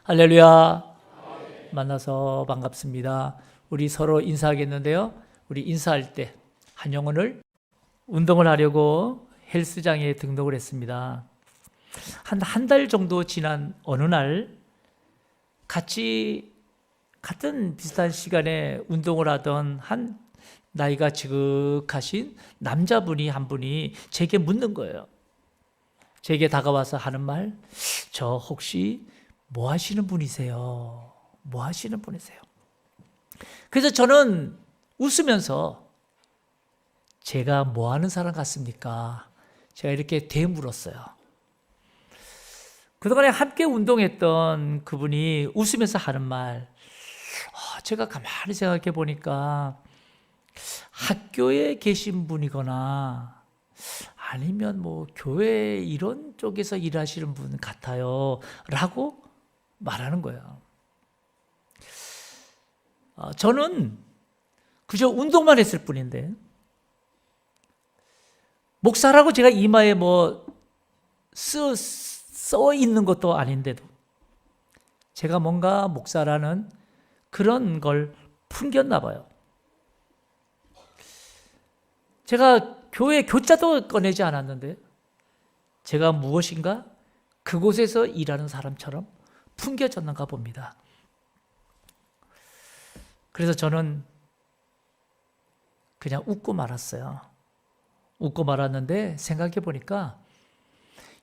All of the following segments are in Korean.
할렐루야. 만나서 반갑습니다. 우리 서로 인사하겠는데요. 우리 인사할 때 한영훈을 운동을 하려고 헬스장에 등록을 했습니다. 한 달 정도 지난 어느 날 같은 비슷한 시간에 운동을 하던 한 나이가 지극하신 남자분이 한 분이 제게 묻는 거예요. 제게 다가와서 하는 말, 저 혹시 뭐 하시는 분이세요? 뭐 하시는 분이세요? 그래서 저는 웃으면서 제가 뭐 하는 사람 같습니까? 제가 이렇게 되물었어요. 그동안에 함께 운동했던 그분이 웃으면서 하는 말, 제가 가만히 생각해 보니까 학교에 계신 분이거나 아니면 뭐 교회 이런 쪽에서 일하시는 분 같아요 라고 말하는 거예요. 저는 그저 운동만 했을 뿐인데 목사라고 제가 이마에 뭐 써 있는 것도 아닌데도 제가 뭔가 목사라는 그런 걸 풍겼나 봐요. 제가 교회 교자도 꺼내지 않았는데 제가 무엇인가 그곳에서 일하는 사람처럼 풍겨졌는가 봅니다. 그래서 저는 그냥 웃고 말았어요. 웃고 말았는데 생각해 보니까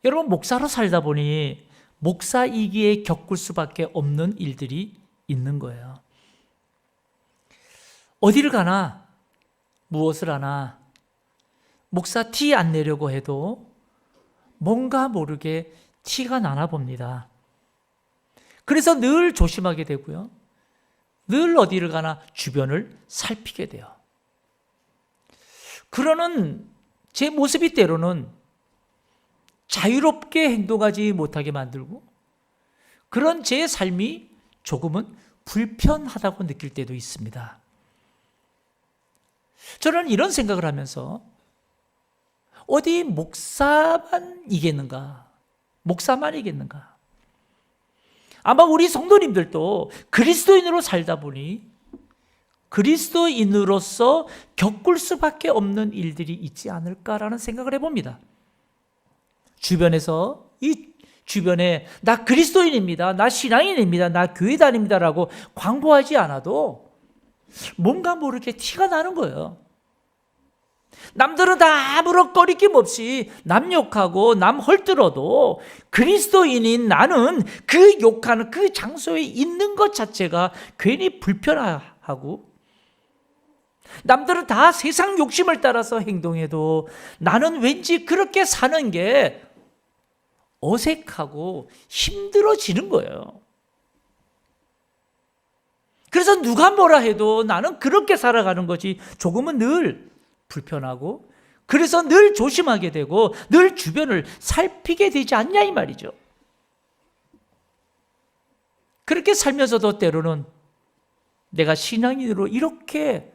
여러분, 목사로 살다 보니 목사이기에 겪을 수밖에 없는 일들이 있는 거예요. 어디를 가나 무엇을 하나 목사 티 안 내려고 해도 뭔가 모르게 티가 나나 봅니다. 그래서 늘 조심하게 되고요. 늘 어디를 가나 주변을 살피게 돼요. 그러는 제 모습이 때로는 자유롭게 행동하지 못하게 만들고 그런 제 삶이 조금은 불편하다고 느낄 때도 있습니다. 저는 이런 생각을 하면서 어디 목사만 이겠는가? 목사만 이겠는가? 아마 우리 성도님들도 그리스도인으로 살다 보니 그리스도인으로서 겪을 수밖에 없는 일들이 있지 않을까라는 생각을 해봅니다. 주변에 나 그리스도인입니다. 나 신앙인입니다. 나 교회 다닙니다라고 광고하지 않아도 뭔가 모르게 티가 나는 거예요. 남들은 다 아무런 꺼리낌 없이 남 욕하고 남 헐뜯어도 그리스도인인 나는 그 욕하는 그 장소에 있는 것 자체가 괜히 불편하고 남들은 다 세상 욕심을 따라서 행동해도 나는 왠지 그렇게 사는 게 어색하고 힘들어지는 거예요. 그래서 누가 뭐라 해도 나는 그렇게 살아가는 것이 조금은 늘 불편하고 그래서 늘 조심하게 되고 늘 주변을 살피게 되지 않냐 이 말이죠. 그렇게 살면서도 때로는 내가 신앙인으로 이렇게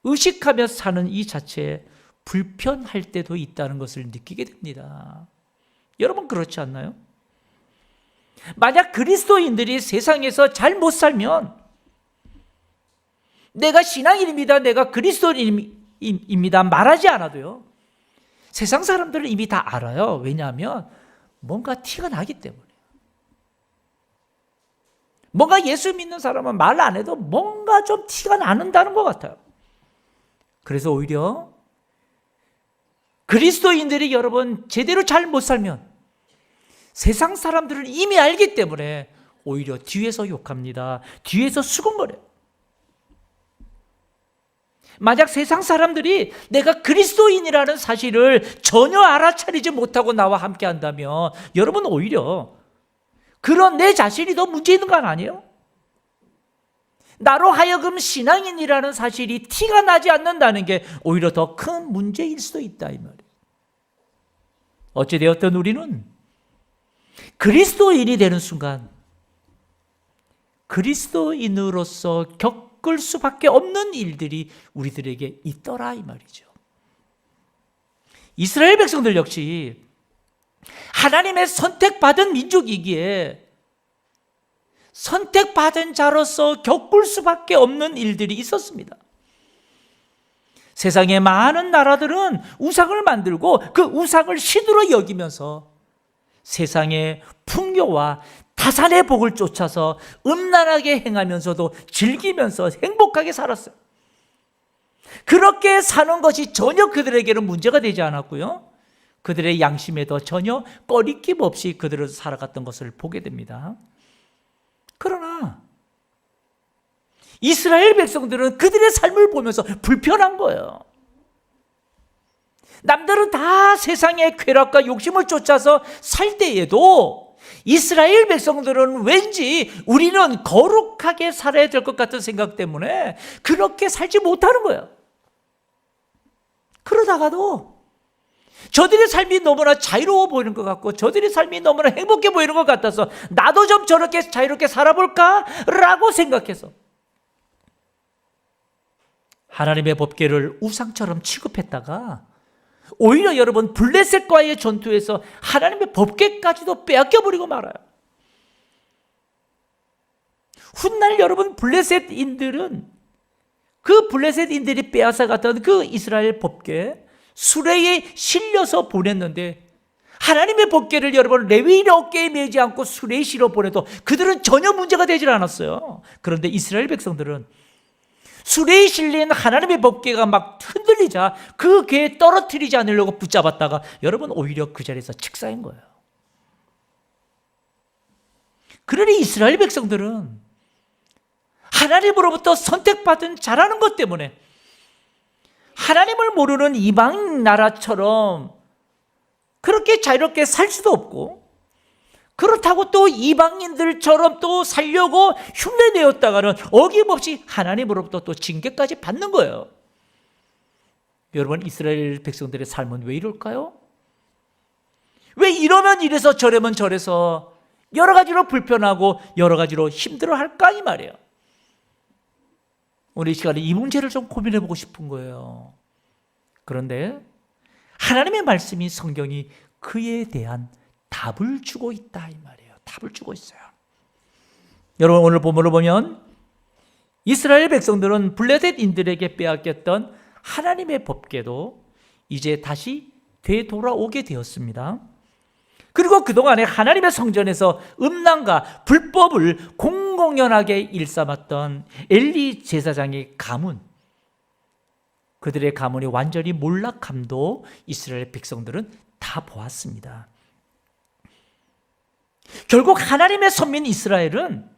의식하며 사는 이 자체에 불편할 때도 있다는 것을 느끼게 됩니다. 여러분 그렇지 않나요? 만약 그리스도인들이 세상에서 잘 못 살면 내가 신앙인입니다. 내가 그리스도인입니다. 말하지 않아도요. 세상 사람들은 이미 다 알아요. 왜냐하면 뭔가 티가 나기 때문에. 뭔가 예수 믿는 사람은 말 안 해도 뭔가 좀 티가 나는다는 것 같아요. 그래서 오히려 그리스도인들이 여러분 제대로 잘 못 살면 세상 사람들은 이미 알기 때문에 오히려 뒤에서 욕합니다. 뒤에서 수군거려요. 만약 세상 사람들이 내가 그리스도인이라는 사실을 전혀 알아차리지 못하고 나와 함께 한다면 여러분 오히려 그런 내 자신이 더 문제 있는 건 아니에요? 나로 하여금 신앙인이라는 사실이 티가 나지 않는다는 게 오히려 더 큰 문제일 수도 있다 이 말이에요. 어찌되었든 우리는 그리스도인이 되는 순간 그리스도인으로서 겪을 수밖에 없는 일들이 우리들에게 있더라 이 말이죠. 이스라엘 백성들 역시 하나님의 선택받은 민족이기에 선택받은 자로서 겪을 수밖에 없는 일들이 있었습니다. 세상의 많은 나라들은 우상을 만들고 그 우상을 신으로 여기면서 세상의 풍요와 다산의 복을 쫓아서 음란하게 행하면서도 즐기면서 행복하게 살았어요. 그렇게 사는 것이 전혀 그들에게는 문제가 되지 않았고요, 그들의 양심에도 전혀 꺼리낌 없이 그들을 살아갔던 것을 보게 됩니다. 그러나 이스라엘 백성들은 그들의 삶을 보면서 불편한 거예요. 남들은 다 세상의 쾌락과 욕심을 쫓아서 살 때에도 이스라엘 백성들은 왠지 우리는 거룩하게 살아야 될 것 같은 생각 때문에 그렇게 살지 못하는 거예요. 그러다가도 저들의 삶이 너무나 자유로워 보이는 것 같고 저들의 삶이 너무나 행복해 보이는 것 같아서 나도 좀 저렇게 자유롭게 살아볼까? 라고 생각해서 하나님의 법궤를 우상처럼 취급했다가 오히려 여러분 블레셋과의 전투에서 하나님의 법궤까지도 빼앗겨버리고 말아요. 훗날 여러분 블레셋인들은 그 블레셋인들이 빼앗아갔던 그 이스라엘 법궤 수레에 실려서 보냈는데 하나님의 법궤를 여러분 레위인의 어깨에 매지 않고 수레에 실어 보내도 그들은 전혀 문제가 되질 않았어요. 그런데 이스라엘 백성들은 수레에 실린 하나님의 법궤가 막 흔들리자 그 궤에 떨어뜨리지 않으려고 붙잡았다가 여러분 오히려 그 자리에서 직사인 거예요. 그러니 이스라엘 백성들은 하나님으로부터 선택받은 자라는 것 때문에 하나님을 모르는 이방 나라처럼 그렇게 자유롭게 살 수도 없고, 그렇다고 또 이방인들처럼 또 살려고 흉내내었다가는 어김없이 하나님으로부터 또 징계까지 받는 거예요. 여러분 이스라엘 백성들의 삶은 왜 이럴까요? 왜 이러면 이래서 저러면 저래서 여러 가지로 불편하고 여러 가지로 힘들어할까 이 말이에요. 오늘 이 시간에 이 문제를 좀 고민해보고 싶은 거예요. 그런데 하나님의 말씀이, 성경이 그에 대한 답을 주고 있다 이 말이에요. 답을 주고 있어요. 여러분 오늘 본문을 보면 이스라엘 백성들은 블레셋인들에게 빼앗겼던 하나님의 법궤도 이제 다시 되돌아오게 되었습니다. 그리고 그동안에 하나님의 성전에서 음란과 불법을 공공연하게 일삼았던 엘리 제사장의 가문, 그들의 가문이 완전히 몰락함도 이스라엘 백성들은 다 보았습니다. 결국 하나님의 선민 이스라엘은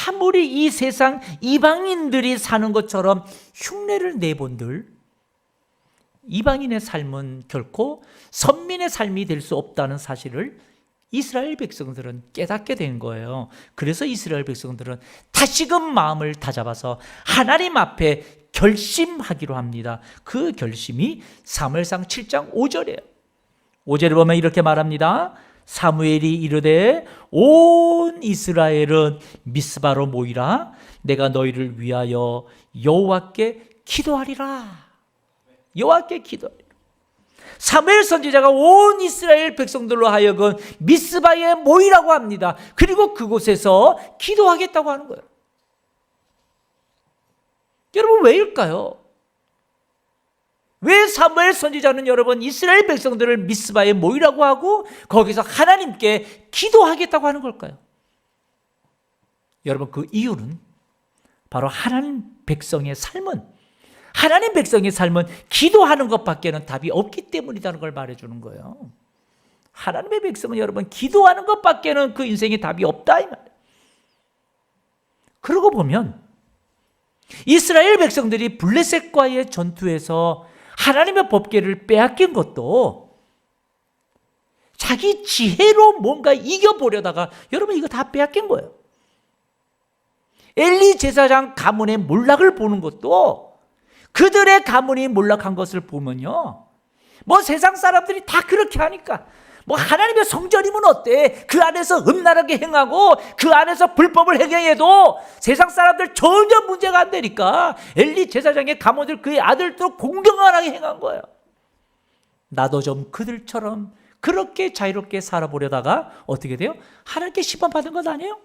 아무리 이 세상 이방인들이 사는 것처럼 흉내를 내본들 이방인의 삶은 결코 선민의 삶이 될 수 없다는 사실을 이스라엘 백성들은 깨닫게 된 거예요. 그래서 이스라엘 백성들은 다시금 마음을 다잡아서 하나님 앞에 결심하기로 합니다. 그 결심이 사무엘상 7장 5절이에요. 5절을 보면 이렇게 말합니다. 사무엘이 이르되 온 이스라엘은 미스바로 모이라. 내가 너희를 위하여 여호와께 기도하리라. 여호와께 기도하리라. 사무엘 선지자가 온 이스라엘 백성들로 하여금 미스바에 모이라고 합니다. 그리고 그곳에서 기도하겠다고 하는 거예요. 여러분 왜일까요? 왜 사무엘 선지자는 여러분 이스라엘 백성들을 미스바에 모이라고 하고 거기서 하나님께 기도하겠다고 하는 걸까요? 여러분 그 이유는 바로 하나님 백성의 삶은 기도하는 것밖에는 답이 없기 때문이라는 걸 말해주는 거예요. 하나님의 백성은 여러분 기도하는 것밖에는 그 인생에 답이 없다 이 말이에요. 그러고 보면 이스라엘 백성들이 블레셋과의 전투에서 하나님의 법궤를 빼앗긴 것도 자기 지혜로 뭔가 이겨보려다가 여러분 이거 다 빼앗긴 거예요. 엘리 제사장 가문의 몰락을 보는 것도 그들의 가문이 몰락한 것을 보면요, 뭐 세상 사람들이 다 그렇게 하니까 뭐 하나님의 성전이면 어때? 그 안에서 음란하게 행하고 그 안에서 불법을 행해도 세상 사람들 전혀 문제가 안 되니까 엘리 제사장의 가문들 그의 아들도 공경하게 행한 거예요. 나도 좀 그들처럼 그렇게 자유롭게 살아보려다가 어떻게 돼요? 하나님께 시험받은 것 아니에요?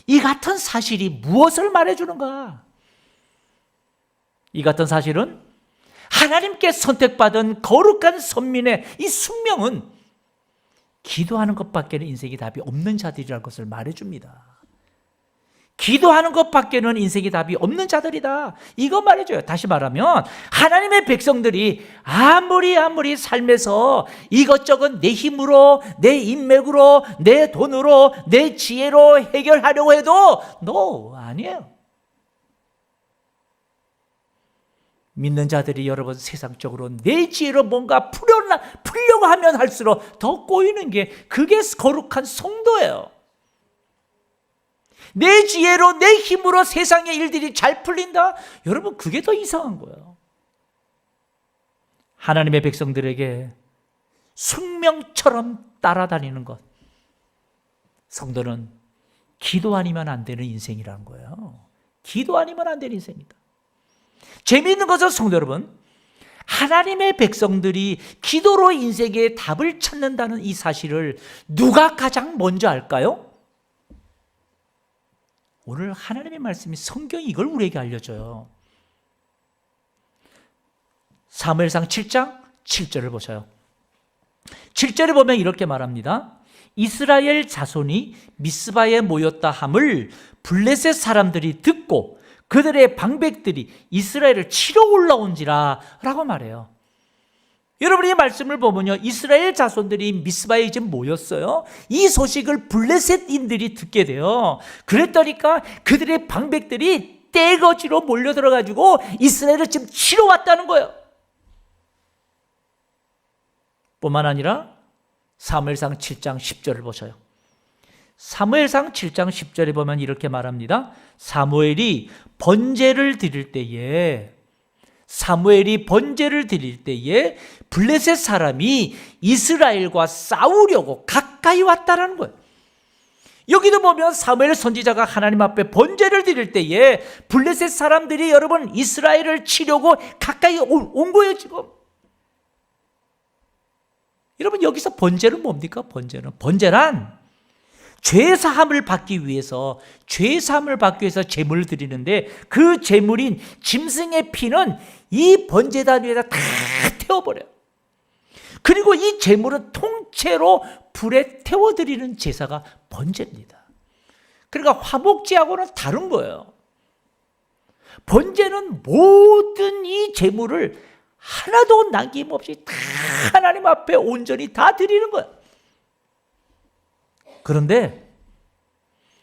이 같은 사실이 무엇을 말해주는가? 이 같은 사실은 하나님께 선택받은 거룩한 선민의 이 숙명은 기도하는 것밖에는 인생의 답이 없는 자들이라는 것을 말해줍니다. 기도하는 것밖에는 인생의 답이 없는 자들이다, 이거 말해줘요. 다시 말하면 하나님의 백성들이 아무리 삶에서 이것저것 내 힘으로, 내 인맥으로, 내 돈으로, 내 지혜로 해결하려고 해도 아니에요. 믿는 자들이 여러분 세상적으로 내 지혜로 뭔가 풀려고 하면 할수록 더 꼬이는 게, 그게 거룩한 성도예요. 내 지혜로, 내 힘으로 세상의 일들이 잘 풀린다? 여러분, 그게 더 이상한 거예요. 하나님의 백성들에게 숙명처럼 따라다니는 것, 성도는 기도 아니면 안 되는 인생이라는 거예요. 기도 아니면 안 되는 인생이다. 재미있는 것은 성도 여러분, 하나님의 백성들이 기도로 인생의 답을 찾는다는 이 사실을 누가 가장 먼저 알까요? 오늘 하나님의 말씀이, 성경이 이걸 우리에게 알려줘요. 사무엘상 7장 7절을 보세요. 7절에 보면 이렇게 말합니다. 이스라엘 자손이 미스바에 모였다 함을 블레셋 사람들이 듣고 그들의 방백들이 이스라엘을 치러 올라온지라 라고 말해요. 여러분, 이 말씀을 보면요, 이스라엘 자손들이 미스바에 지금 모였어요. 이 소식을 블레셋인들이 듣게 돼요. 그랬더니까 그들의 방백들이 떼거지로 몰려들어가지고 이스라엘을 지금 치러 왔다는 거예요. 뿐만 아니라 사무엘상 7장 10절을 보셔요. 사무엘상 7장 10절에 보면 이렇게 말합니다. 사무엘이 번제를 드릴 때에 블레셋 사람이 이스라엘과 싸우려고 가까이 왔다라는 거예요. 여기도 보면 사무엘 선지자가 하나님 앞에 번제를 드릴 때에 블레셋 사람들이 여러분 이스라엘을 치려고 가까이 온 거예요, 지금. 여러분, 여기서 번제는 뭡니까? 번제란 죄사함을 받기 위해서 제물을 드리는데, 그 제물인 짐승의 피는 이 번제단 위에다 다 태워버려요. 그리고 이 제물은 통째로 불에 태워드리는 제사가 번제입니다. 그러니까 화목제하고는 다른 거예요. 번제는 모든 이 제물을 하나도 남김없이 다 하나님 앞에 온전히 다 드리는 거예요. 그런데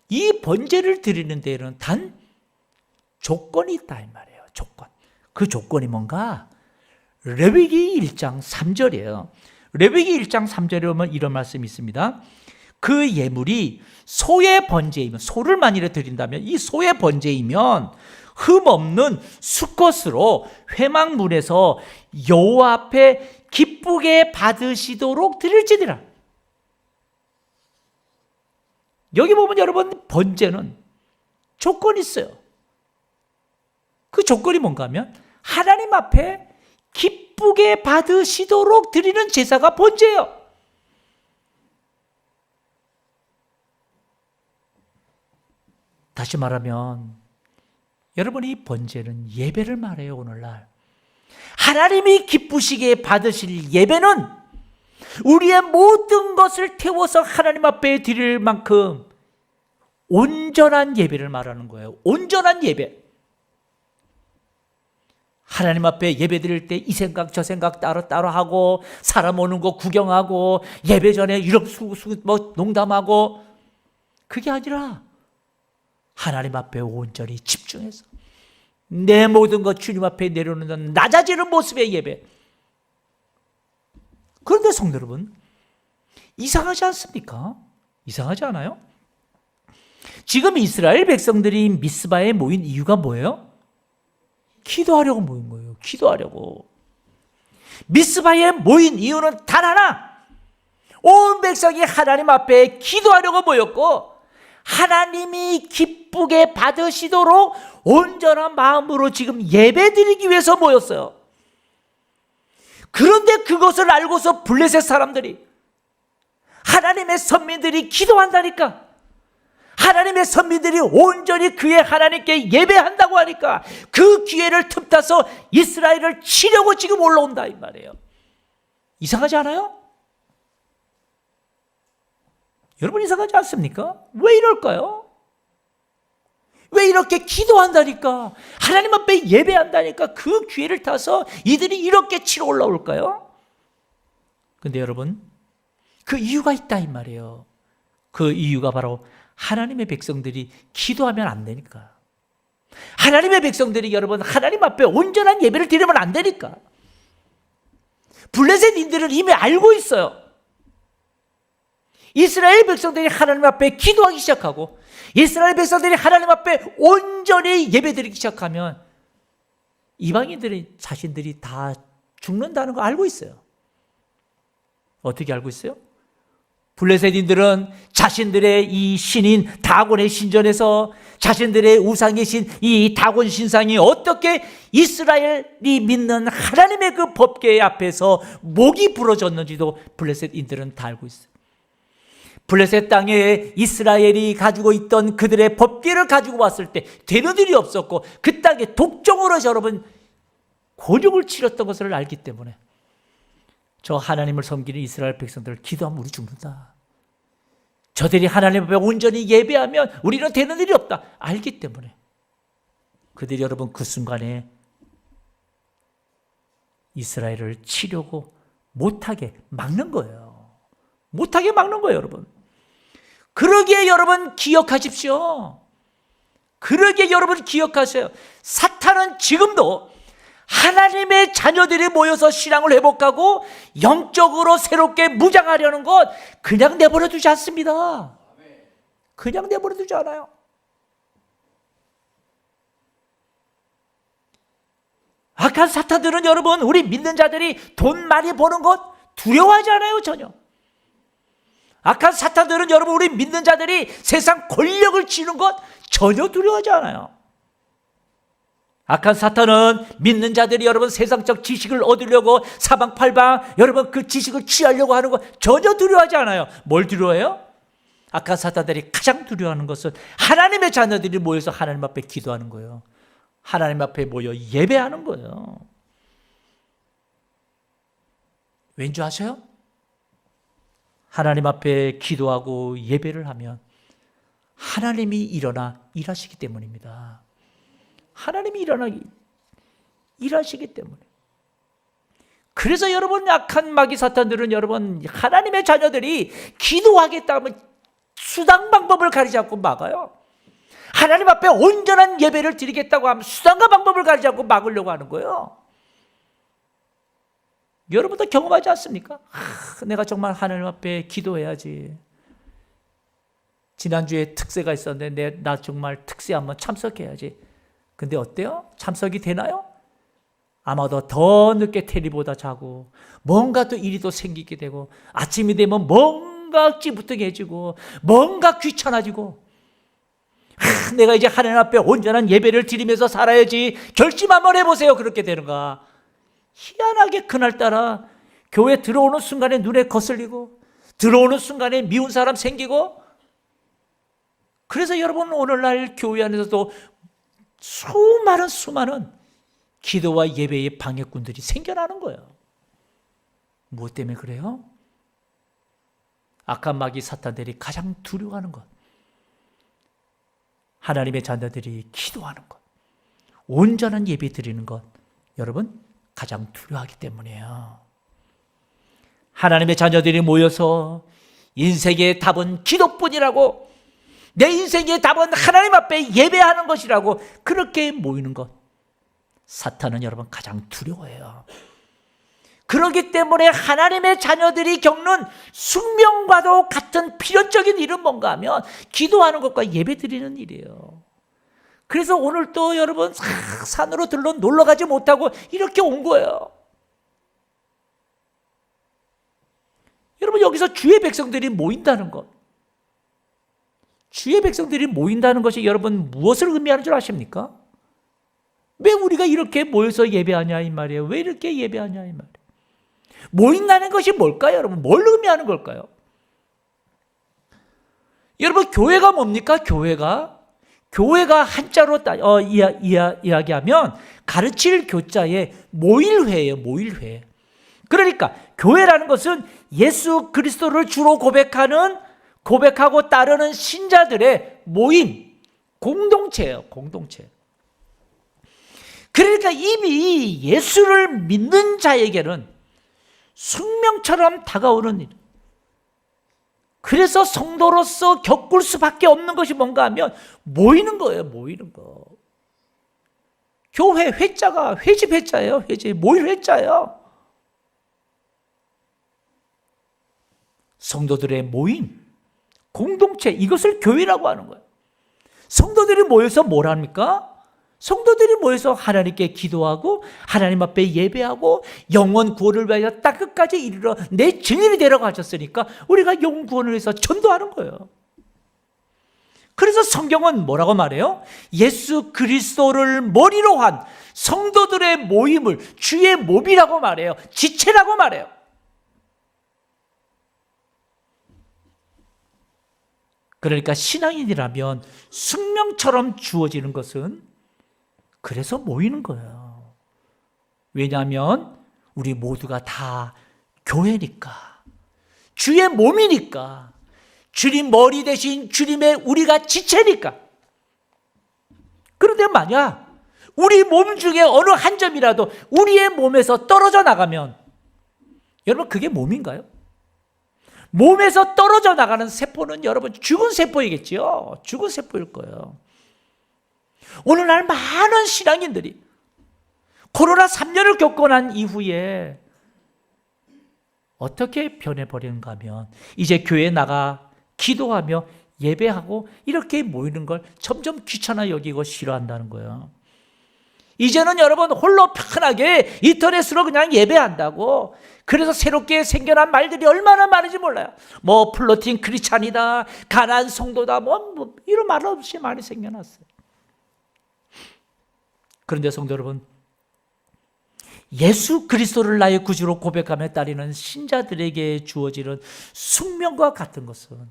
이 번제를 드리는 데에는 단 조건이 있다 이 말이에요. 조건. 그 조건이 뭔가? 레위기 1장 3절이에요. 레위기 1장 3절에 보면 이런 말씀이 있습니다. 그 예물이 소의 번제이면, 소를 만일에 드린다면, 이 소의 번제이면 흠 없는 수컷으로 회막문에서 여호와 앞에 기쁘게 받으시도록 드릴지니라. 여기 보면 여러분, 번제는 조건이 있어요. 그 조건이 뭔가 하면 하나님 앞에 기쁘게 받으시도록 드리는 제사가 번제예요. 다시 말하면 여러분, 이 번제는 예배를 말해요. 오늘날 하나님이 기쁘시게 받으실 예배는 우리의 모든 것을 태워서 하나님 앞에 드릴 만큼 온전한 예배를 말하는 거예요. 온전한 예배. 하나님 앞에 예배 드릴 때 이 생각 저 생각 따로 하고, 사람 오는 거 구경하고, 예배 전에 이런 농담하고, 그게 아니라 하나님 앞에 온전히 집중해서 내 모든 것 주님 앞에 내려놓는 낮아지는 모습의 예배. 그런데 성도 여러분, 이상하지 않습니까? 이상하지 않아요? 지금 이스라엘 백성들이 미스바에 모인 이유가 뭐예요? 기도하려고 모인 거예요. 기도하려고. 미스바에 모인 이유는 단 하나. 온 백성이 하나님 앞에 기도하려고 모였고, 하나님이 기쁘게 받으시도록 온전한 마음으로 지금 예배드리기 위해서 모였어요. 그런데 그것을 알고서 블레셋 사람들이, 하나님의 선민들이 기도한다니까, 하나님의 선민들이 온전히 그의 하나님께 예배한다고 하니까 그 기회를 틈타서 이스라엘을 치려고 지금 올라온다 이 말이에요. 이상하지 않아요? 여러분 이상하지 않습니까? 왜 이럴까요? 왜 이렇게 기도한다니까, 하나님 앞에 예배한다니까 그 기회를 타서 이들이 이렇게 치러 올라올까요? 근데 여러분, 그 이유가 있다 이 말이에요. 그 이유가 바로 하나님의 백성들이 기도하면 안 되니까. 하나님의 백성들이 여러분 하나님 앞에 온전한 예배를 드리면 안 되니까. 블레셋인들은 이미 알고 있어요. 이스라엘 백성들이 하나님 앞에 기도하기 시작하고 이스라엘 백성들이 하나님 앞에 온전히 예배드리기 시작하면 이방인들이 자신들이 다 죽는다는 거 알고 있어요. 어떻게 알고 있어요? 블레셋인들은 자신들의 이 신인 다곤의 신전에서 자신들의 우상의 신 이 다곤 신상이 어떻게 이스라엘이 믿는 하나님의 그 법궤 앞에서 목이 부러졌는지도 블레셋인들은 다 알고 있어요. 블레셋 땅에 이스라엘이 가지고 있던 그들의 법궤를 가지고 왔을 때 되는 일이 없었고 그 땅에 독종으로 여러분 곤욕을 치렀던 것을 알기 때문에 저 하나님을 섬기는 이스라엘 백성들 기도하면 우리 죽는다, 저들이 하나님 앞에 온전히 예배하면 우리는 되는 일이 없다 알기 때문에 그들이 여러분 그 순간에 이스라엘을 치려고 못하게 막는 거예요. 못하게 막는 거예요 여러분. 그러기에 여러분 기억하십시오. 그러기에 여러분 기억하세요. 사탄은 지금도 하나님의 자녀들이 모여서 신앙을 회복하고 영적으로 새롭게 무장하려는 것 그냥 내버려 두지 않습니다. 그냥 내버려 두지 않아요. 악한 사탄들은 여러분 우리 믿는 자들이 돈 많이 버는 것 두려워하지 않아요. 전혀. 악한 사탄들은 여러분 우리 믿는 자들이 세상 권력을 쥐는 것 전혀 두려워하지 않아요. 악한 사탄은 믿는 자들이 여러분 세상적 지식을 얻으려고 사방팔방 여러분 그 지식을 취하려고 하는 것 전혀 두려워하지 않아요. 뭘 두려워해요? 악한 사탄들이 가장 두려워하는 것은 하나님의 자녀들이 모여서 하나님 앞에 기도하는 거예요. 하나님 앞에 모여 예배하는 거예요. 왠지 아세요? 하나님 앞에 기도하고 예배를 하면 하나님이 일어나 일하시기 때문입니다. 하나님이 일어나 일하시기 때문에. 그래서 여러분 악한 마귀 사탄들은 여러분 하나님의 자녀들이 기도하겠다 하면 수단 방법을 가리지 않고 막아요. 하나님 앞에 온전한 예배를 드리겠다고 하면 수단과 방법을 가리지 않고 막으려고 하는 거예요. 여러분도 경험하지 않습니까? 내가 정말 하나님 앞에 기도해야지. 지난주에 특세가 있었는데 나 정말 특세 한번 참석해야지. 근데 어때요? 참석이 되나요? 아마도 더 늦게 테리보다 자고 뭔가 또 일이 또 생기게 되고 아침이 되면 뭔가 찌부둥해지고 뭔가 귀찮아지고 내가 이제 하나님 앞에 온전한 예배를 드리면서 살아야지 결심 한번 해보세요. 그렇게 되는가? 희한하게 그날따라 교회 들어오는 순간에 눈에 거슬리고 들어오는 순간에 미운 사람 생기고 그래서 여러분 오늘날 교회 안에서도 수많은 기도와 예배의 방해꾼들이 생겨나는 거예요. 무엇 때문에 그래요? 악한 마귀 사탄들이 가장 두려워하는 것, 하나님의 자녀들이 기도하는 것, 온전한 예배 드리는 것 여러분 가장 두려워하기 때문이에요. 하나님의 자녀들이 모여서 인생의 답은 기도뿐이라고, 내 인생의 답은 하나님 앞에 예배하는 것이라고 그렇게 모이는 것 사탄은 여러분 가장 두려워해요. 그렇기 때문에 하나님의 자녀들이 겪는 숙명과도 같은 필연적인 일은 뭔가 하면 기도하는 것과 예배 드리는 일이에요. 그래서 오늘 또 여러분 산으로 들러 놀러 가지 못하고 이렇게 온 거예요. 여러분 여기서 주의 백성들이 모인다는 것, 주의 백성들이 모인다는 것이 여러분 무엇을 의미하는 줄 아십니까? 왜 우리가 이렇게 모여서 예배하냐 이 말이에요. 왜 이렇게 예배하냐 이 말이에요. 모인다는 것이 뭘까요? 여러분 뭘 의미하는 걸까요? 여러분, 교회가 뭡니까? 교회가 한자로 이야기하면 가르칠 교자의 모일회예요. 모일회. 그러니까 교회라는 것은 예수 그리스도를 주로 고백하고 따르는 신자들의 모임, 공동체예요. 공동체. 그러니까 이미 예수를 믿는 자에게는 숙명처럼 다가오는 일. 그래서 성도로서 겪을 수밖에 없는 것이 뭔가 하면 모이는 거예요. 모이는 거. 교회 회자가 회집 회자예요. 회집 모일 회자예요. 성도들의 모임, 공동체, 이것을 교회라고 하는 거예요. 성도들이 모여서 뭘 합니까? 성도들이 모여서 하나님께 기도하고 하나님 앞에 예배하고 영원 구원을 위하여 땅 끝까지 이르러 내 증인이 되라고 하셨으니까 우리가 영원 구원을 위해서 전도하는 거예요. 그래서 성경은 뭐라고 말해요? 예수 그리스도를 머리로 한 성도들의 모임을 주의 몸이라고 말해요. 지체라고 말해요. 그러니까 신앙인이라면 숙명처럼 주어지는 것은 그래서 모이는 거예요. 왜냐하면 우리 모두가 다 교회니까, 주의 몸이니까, 주님 머리 대신 주님의 우리가 지체니까. 그런데 만약 우리 몸 중에 어느 한 점이라도 우리의 몸에서 떨어져 나가면, 여러분 그게 몸인가요? 몸에서 떨어져 나가는 세포는 여러분 죽은 세포이겠지요. 죽은 세포일 거예요. 오늘날 많은 신앙인들이 코로나 3년을 겪고 난 이후에 어떻게 변해버리는가 하면 이제 교회에 나가 기도하며 예배하고 이렇게 모이는 걸 점점 귀찮아 여기고 싫어한다는 거예요. 이제는 여러분 홀로 편하게 인터넷으로 그냥 예배한다고. 그래서 새롭게 생겨난 말들이 얼마나 많은지 몰라요. 뭐 플로팅 크리스찬이다, 가난 성도다, 뭐 이런 말 없이 많이 생겨났어요. 그런데 성도 여러분, 예수 그리스도를 나의 구주로 고백하며 따르는 신자들에게 주어지는 숙명과 같은 것은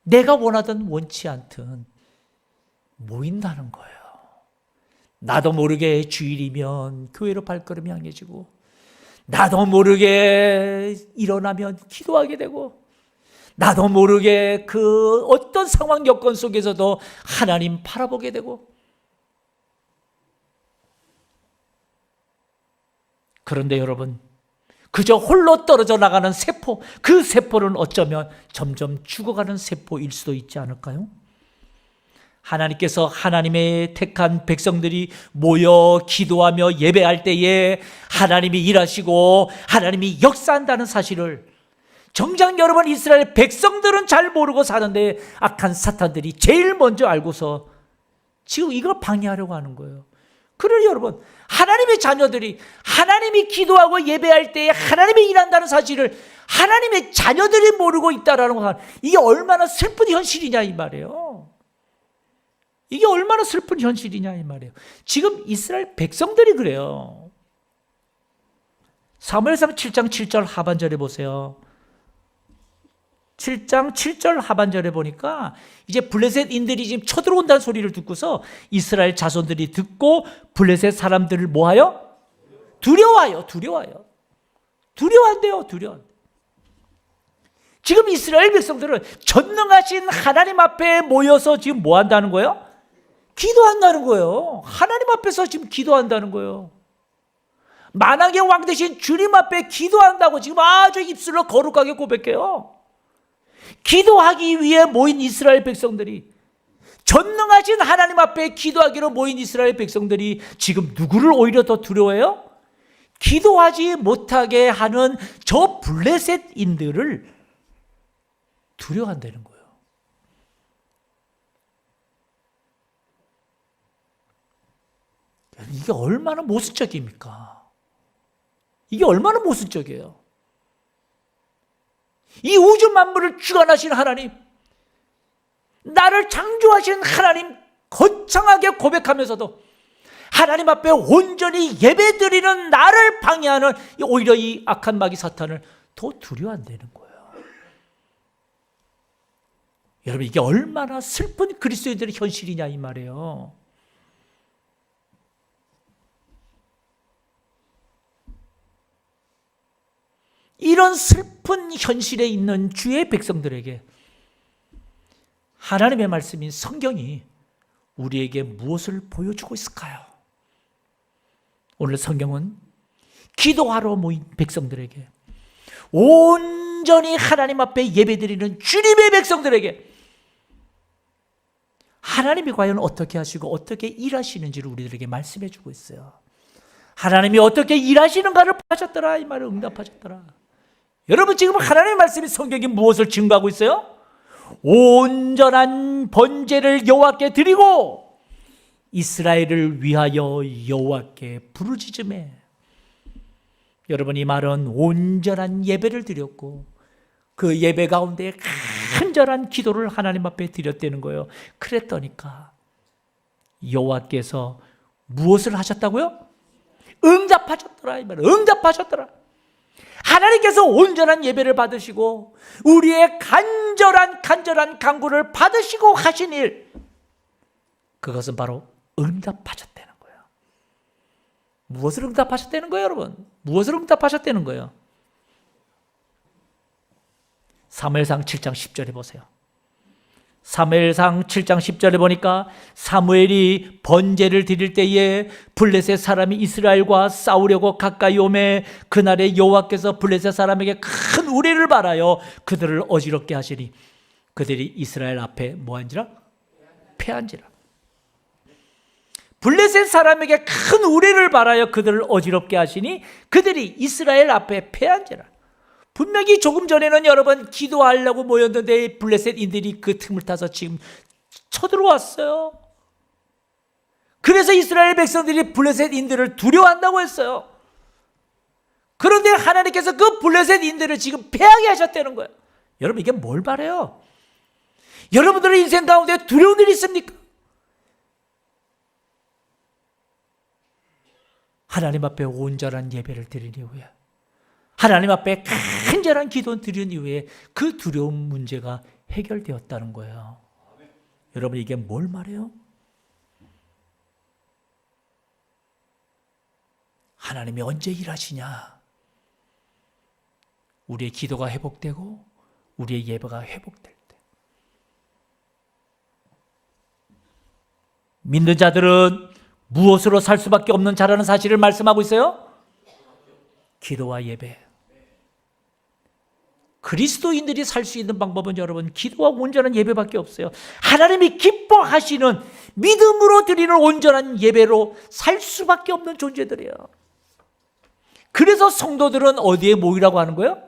내가 원하든 원치 않든 모인다는 거예요. 나도 모르게 주일이면 교회로 발걸음이 향해지고, 나도 모르게 일어나면 기도하게 되고, 나도 모르게 그 어떤 상황 여건 속에서도 하나님 바라보게 되고. 그런데 여러분, 그저 홀로 떨어져 나가는 세포, 그 세포는 어쩌면 점점 죽어가는 세포일 수도 있지 않을까요? 하나님께서 하나님의 택한 백성들이 모여 기도하며 예배할 때에 하나님이 일하시고 하나님이 역사한다는 사실을 정작 여러분 이스라엘 백성들은 잘 모르고 사는데 악한 사탄들이 제일 먼저 알고서 지금 이걸 방해하려고 하는 거예요. 그러니 여러분, 하나님의 자녀들이 하나님이 기도하고 예배할 때에 하나님이 일한다는 사실을 하나님의 자녀들이 모르고 있다라는 것, 이게 얼마나 슬픈 현실이냐 이 말이에요. 이게 얼마나 슬픈 현실이냐 이 말이에요. 지금 이스라엘 백성들이 그래요. 사무엘상 7장 7절 하반절에 보세요. 7장 7절 하반절에 보니까 이제 블레셋인들이 지금 쳐들어온다는 소리를 듣고서 이스라엘 자손들이 듣고 블레셋 사람들을 뭐하여? 두려워해요. 두려워한대요. 지금 이스라엘 백성들은 전능하신 하나님 앞에 모여서 지금 뭐 한다는 거예요? 기도한다는 거예요. 하나님 앞에서 지금 기도한다는 거예요. 만왕의 왕 대신 주님 앞에 기도한다고 지금 아주 입술로 거룩하게 고백해요. 기도하기 위해 모인 이스라엘 백성들이, 전능하신 하나님 앞에 기도하기로 모인 이스라엘 백성들이 지금 누구를 오히려 더 두려워해요? 기도하지 못하게 하는 저 블레셋인들을 두려워한다는 거예요. 이게 얼마나 모순적입니까? 이게 얼마나 모순적이에요. 이 우주 만물을 주관하신 하나님, 나를 창조하신 하나님 거창하게 고백하면서도 하나님 앞에 온전히 예배드리는 나를 방해하는 오히려 이 악한 마귀 사탄을 더 두려워한다는 거예요. 여러분, 이게 얼마나 슬픈 그리스도인들의 현실이냐 이 말이에요. 이런 슬픈 현실에 있는 주의 백성들에게 하나님의 말씀인 성경이 우리에게 무엇을 보여주고 있을까요? 오늘 성경은 기도하러 모인 백성들에게, 온전히 하나님 앞에 예배드리는 주님의 백성들에게 하나님이 과연 어떻게 하시고 어떻게 일하시는지를 우리들에게 말씀해 주고 있어요. 하나님이 어떻게 일하시는가를 하셨더라, 이 말을 응답하셨더라. 여러분, 지금 하나님의 말씀이 성경이 무엇을 증거하고 있어요? 온전한 번제를 여호와께 드리고 이스라엘을 위하여 여호와께 부르짖으매. 여러분, 이 말은 온전한 예배를 드렸고 그 예배 가운데 간절한 기도를 하나님 앞에 드렸다는 거예요. 그랬더니까 여호와께서 무엇을 하셨다고요? 응답하셨더라, 이 말은. 응답하셨더라. 하나님께서 온전한 예배를 받으시고 우리의 간절한 간구를 받으시고 하신 일, 그것은 바로 응답하셨다는 거예요. 무엇을 응답하셨다는 거예요, 여러분? 무엇을 응답하셨다는 거예요? 사무엘상 7장 10절에 보세요. 사무엘상 7장 10절에 보니까 사무엘이 번제를 드릴 때에 블레셋 사람이 이스라엘과 싸우려고 가까이 오매 그날에 여호와께서 블레셋 사람에게 큰 우레를 발하여 그들을 어지럽게 하시니 그들이 이스라엘 앞에 뭐한지라? 패한지라. 블레셋 사람에게 큰 우레를 발하여 그들을 어지럽게 하시니 그들이 이스라엘 앞에 패한지라. 분명히 조금 전에는 여러분 기도하려고 모였는데 블레셋인들이 그 틈을 타서 지금 쳐들어왔어요. 그래서 이스라엘 백성들이 블레셋인들을 두려워한다고 했어요. 그런데 하나님께서 그 블레셋인들을 지금 패하게 하셨다는 거예요. 여러분, 이게 뭘 말해요? 여러분들의 인생 가운데 두려운 일이 있습니까? 하나님 앞에 온전한 예배를 드린 이후에, 하나님 앞에 간절한 기도 드린 이후에 그 두려운 문제가 해결되었다는 거예요. 여러분, 이게 뭘 말해요? 하나님이 언제 일하시냐? 우리의 기도가 회복되고 우리의 예배가 회복될 때. 믿는 자들은 무엇으로 살 수밖에 없는 자라는 사실을 말씀하고 있어요? 기도와 예배. 그리스도인들이 살 수 있는 방법은 여러분 기도와 온전한 예배밖에 없어요. 하나님이 기뻐하시는 믿음으로 드리는 온전한 예배로 살 수밖에 없는 존재들이에요. 그래서 성도들은 어디에 모이라고 하는 거예요?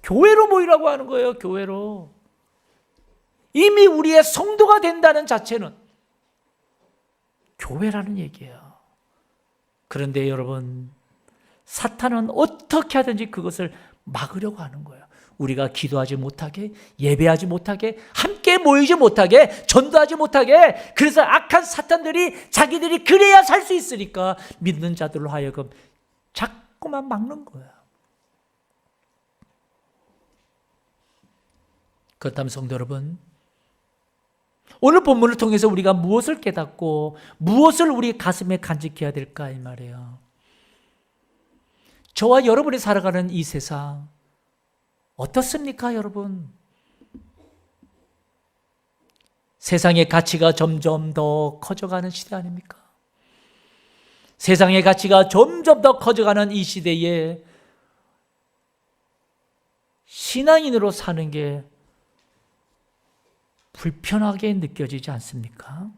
교회로 모이라고 하는 거예요. 교회로. 이미 우리의 성도가 된다는 자체는 교회라는 얘기예요. 그런데 여러분, 사탄은 어떻게 하든지 그것을 막으려고 하는 거예요. 우리가 기도하지 못하게, 예배하지 못하게, 함께 모이지 못하게, 전도하지 못하게. 그래서 악한 사탄들이 자기들이 그래야 살 수 있으니까 믿는 자들로 하여금 자꾸만 막는 거예요. 그렇다면 성도 여러분, 오늘 본문을 통해서 우리가 무엇을 깨닫고 무엇을 우리 가슴에 간직해야 될까 이 말이에요. 저와 여러분이 살아가는 이 세상 어떻습니까, 여러분? 세상의 가치가 점점 더 커져가는 시대 아닙니까? 세상의 가치가 점점 더 커져가는 이 시대에 신앙인으로 사는 게 불편하게 느껴지지 않습니까?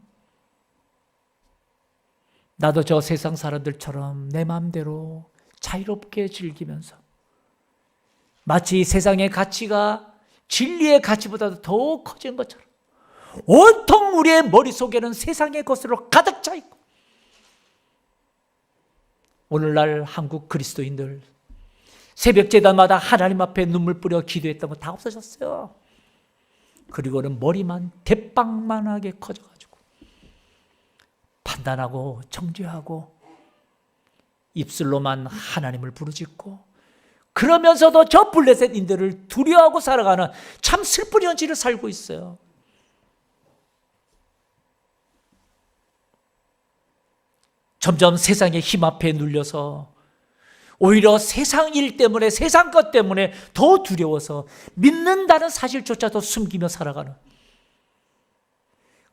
나도 저 세상 사람들처럼 내 마음대로 자유롭게 즐기면서 마치 세상의 가치가 진리의 가치보다도 더 커진 것처럼 온통 우리의 머릿속에는 세상의 것으로 가득 차 있고, 오늘날 한국 그리스도인들 새벽 제단마다 하나님 앞에 눈물 뿌려 기도했던 거 다 없어졌어요. 그리고는 머리만 대빵만하게 커져가지고 판단하고 정죄하고 입술로만 하나님을 부르짖고, 그러면서도 저 블레셋인들을 두려워하고 살아가는 참 슬픈 현실을 살고 있어요. 점점 세상의 힘 앞에 눌려서 오히려 세상 일 때문에, 세상 것 때문에 더 두려워서 믿는다는 사실조차도 숨기며 살아가는,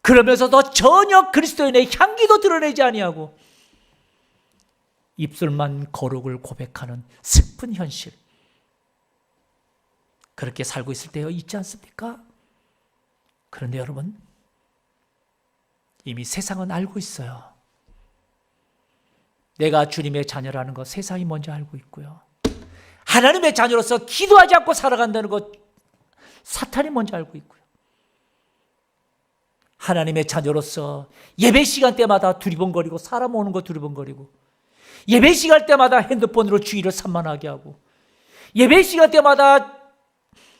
그러면서도 전혀 그리스도인의 향기도 드러내지 아니하고 입술만 거룩을 고백하는 슬픈 현실, 그렇게 살고 있을 때가 있지 않습니까? 그런데 여러분, 이미 세상은 알고 있어요. 내가 주님의 자녀라는 것 세상이 먼저 알고 있고요. 하나님의 자녀로서 기도하지 않고 살아간다는 것 사탄이 먼저 알고 있고요. 하나님의 자녀로서 예배 시간 때마다 두리번거리고, 사람 오는 거 두리번거리고, 예배 시간 때마다 핸드폰으로 주의를 산만하게 하고, 예배 시간 때마다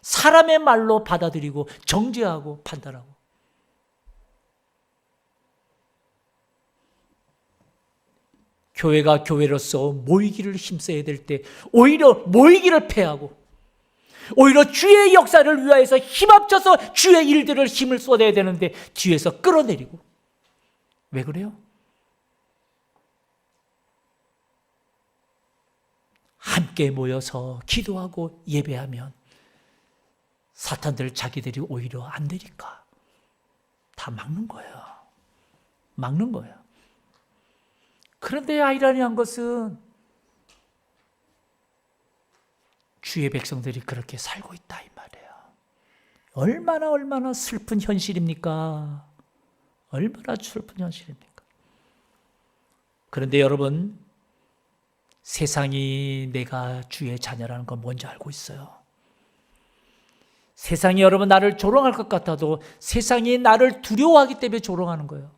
사람의 말로 받아들이고 정죄하고 판단하고, 교회가 교회로서 모이기를 힘써야 될 때 오히려 모이기를 패하고, 오히려 주의 역사를 위하여서 힘합쳐서 주의 일들을 힘을 쏟아야 되는데 뒤에서 끌어내리고. 왜 그래요? 함께 모여서 기도하고 예배하면 사탄들 자기들이 오히려 안 되니까 다 막는 거예요. 막는 거예요. 그런데 아이러니한 것은 주의 백성들이 그렇게 살고 있다 이 말이에요. 얼마나 슬픈 현실입니까? 얼마나 슬픈 현실입니까? 그런데 여러분, 세상이 내가 주의 자녀라는 걸 먼저 알고 있어요. 세상이 여러분 나를 조롱할 것 같아도 세상이 나를 두려워하기 때문에 조롱하는 거예요.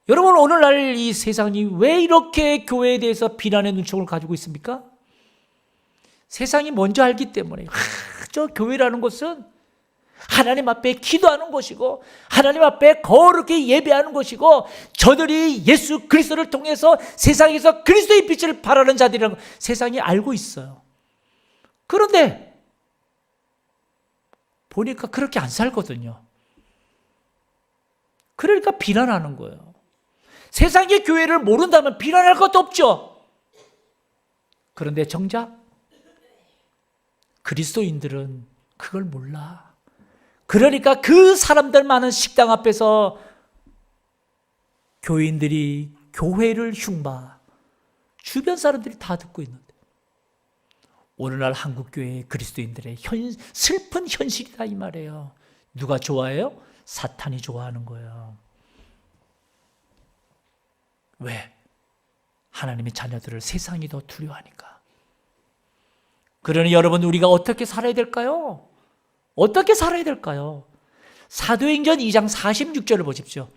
여러분, 오늘날 이 세상이 왜 이렇게 교회에 대해서 비난의 눈총을 가지고 있습니까? 세상이 먼저 알기 때문에 저 교회라는 것은 하나님 앞에 기도하는 곳이고 하나님 앞에 거룩히 예배하는 곳이고 저들이 예수 그리스도를 통해서 세상에서 그리스도의 빛을 발하는 자들이라는 걸 세상이 알고 있어요. 그런데 보니까 그렇게 안 살거든요. 그러니까 비난하는 거예요. 세상의 교회를 모른다면 비난할 것도 없죠. 그런데 정작 그리스도인들은 그걸 몰라. 그러니까 그 사람들 많은 식당 앞에서 교인들이 교회를 흉봐, 주변 사람들이 다 듣고 있는데 오늘날 한국교회의 그리스도인들의 슬픈 현실이다 이 말이에요. 누가 좋아해요? 사탄이 좋아하는 거예요. 왜? 하나님의 자녀들을 세상이 더 두려워하니까. 그러니 여러분, 우리가 어떻게 살아야 될까요? 어떻게 살아야 될까요? 사도행전 2장 46절을 보십시오.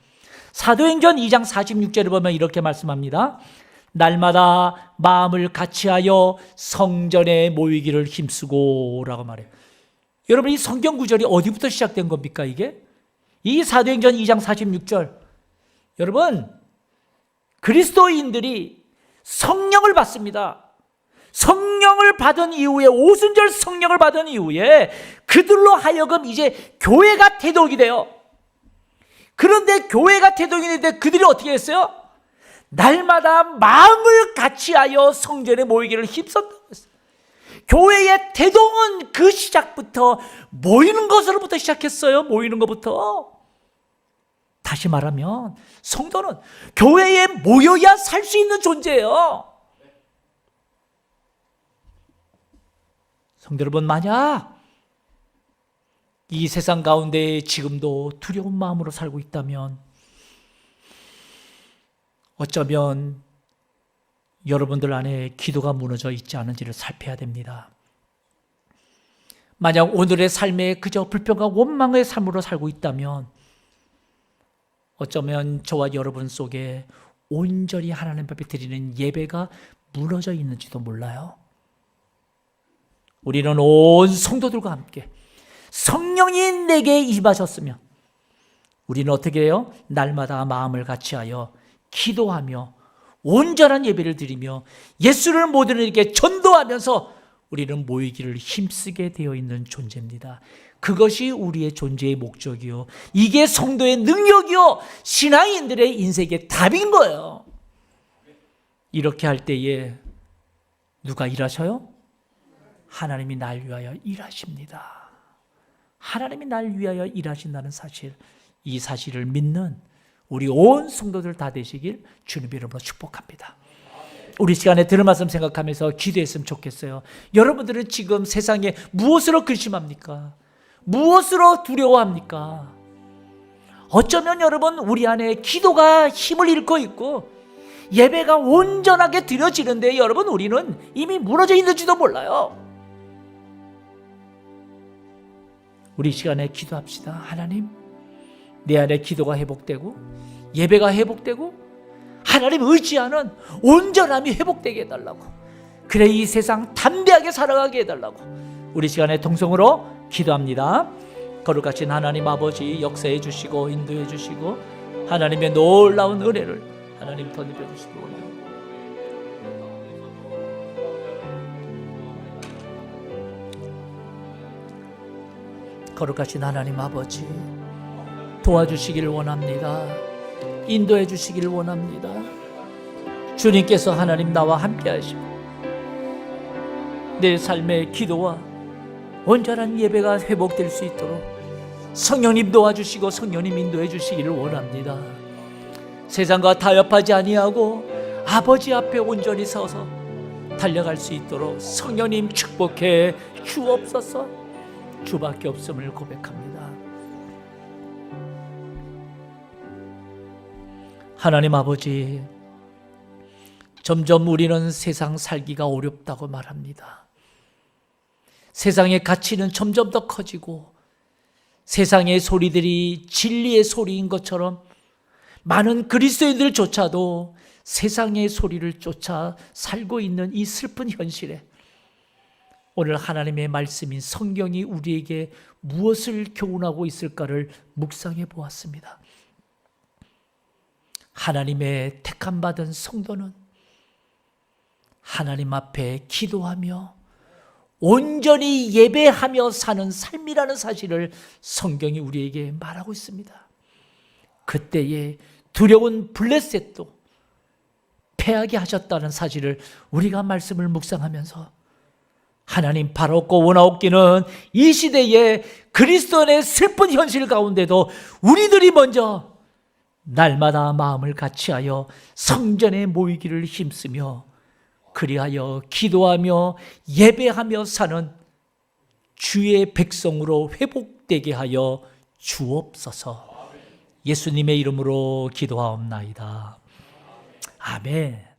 사도행전 2장 46절을 보면 이렇게 말씀합니다. 날마다 마음을 같이하여 성전에 모이기를 힘쓰고 라고 말해요. 여러분, 이 성경 구절이 어디부터 시작된 겁니까 이게? 이 사도행전 2장 46절, 여러분, 그리스도인들이 성령을 받습니다. 성령을 받은 이후에, 오순절 성령을 받은 이후에 그들로 하여금 이제 교회가 태동이 돼요. 그런데 교회가 태동이 되는데 그들이 어떻게 했어요? 날마다 마음을 같이하여 성전에 모이기를 힘썼다고 했어요. 교회의 태동은 그 시작부터 모이는 것으로부터 시작했어요. 모이는 것부터. 다시 말하면 성도는 교회에 모여야 살 수 있는 존재예요. 성도 여러분, 만약 이 세상 가운데 지금도 두려운 마음으로 살고 있다면 어쩌면 여러분들 안에 기도가 무너져 있지 않은지를 살펴야 됩니다. 만약 오늘의 삶에 그저 불평과 원망의 삶으로 살고 있다면 어쩌면 저와 여러분 속에 온전히 하나님 앞에 드리는 예배가 무너져 있는지도 몰라요. 우리는 온 성도들과 함께 성령이 내게 임하셨으면 우리는 어떻게 해요? 날마다 마음을 같이하여 기도하며 온전한 예배를 드리며 예수를 모든 이에게 전도하면서 우리는 모이기를 힘쓰게 되어 있는 존재입니다. 그것이 우리의 존재의 목적이요, 이게 성도의 능력이요, 신앙인들의 인생의 답인 거예요. 이렇게 할 때에 누가 일하셔요? 하나님이 날 위하여 일하십니다. 하나님이 날 위하여 일하신다는 사실, 이 사실을 믿는 우리 온 성도들 다 되시길 주님의 이름으로 축복합니다. 우리 시간에 들은 말씀 생각하면서 기도했으면 좋겠어요. 여러분들은 지금 세상에 무엇으로 근심합니까? 무엇으로 두려워합니까? 어쩌면 여러분, 우리 안에 기도가 힘을 잃고 있고 예배가 온전하게 드려지는데 여러분, 우리는 이미 무너져 있는지도 몰라요. 우리 시간에 기도합시다. 하나님, 내 안에 기도가 회복되고 예배가 회복되고 하나님 의지하는 온전함이 회복되게 해달라고, 그래 이 세상 담대하게 살아가게 해달라고 우리 시간에 동성으로 기도합니다. 거룩하신 하나님 아버지, 역사해 주시고 인도해 주시고 하나님의 놀라운 은혜를 하나님 더 입혀 주시기 원합니다. 거룩하신 하나님 아버지, 도와주시기를 원합니다. 인도해 주시기를 원합니다. 주님께서 하나님 나와 함께 하시고 내 삶의 기도와 온전한 예배가 회복될 수 있도록 성령님 도와주시고 성령님 인도해 주시기를 원합니다. 세상과 타협하지 아니하고 아버지 앞에 온전히 서서 달려갈 수 있도록 성령님 축복해 주옵소서. 주밖에 없음을 고백합니다. 하나님 아버지, 점점 우리는 세상 살기가 어렵다고 말합니다. 세상의 가치는 점점 더 커지고 세상의 소리들이 진리의 소리인 것처럼 많은 그리스도인들조차도 세상의 소리를 쫓아 살고 있는 이 슬픈 현실에 오늘 하나님의 말씀인 성경이 우리에게 무엇을 교훈하고 있을까를 묵상해 보았습니다. 하나님의 택함 받은 성도는 하나님 앞에 기도하며 온전히 예배하며 사는 삶이라는 사실을 성경이 우리에게 말하고 있습니다. 그때에 두려운 블레셋도 패하게 하셨다는 사실을 우리가 말씀을 묵상하면서 하나님 바라옵고 원하옵기는 이 시대에 그리스도인의 슬픈 현실 가운데도 우리들이 먼저 날마다 마음을 같이하여 성전에 모이기를 힘쓰며 그리하여 기도하며 예배하며 사는 주의 백성으로 회복되게 하여 주옵소서. 예수님의 이름으로 기도하옵나이다. 아멘.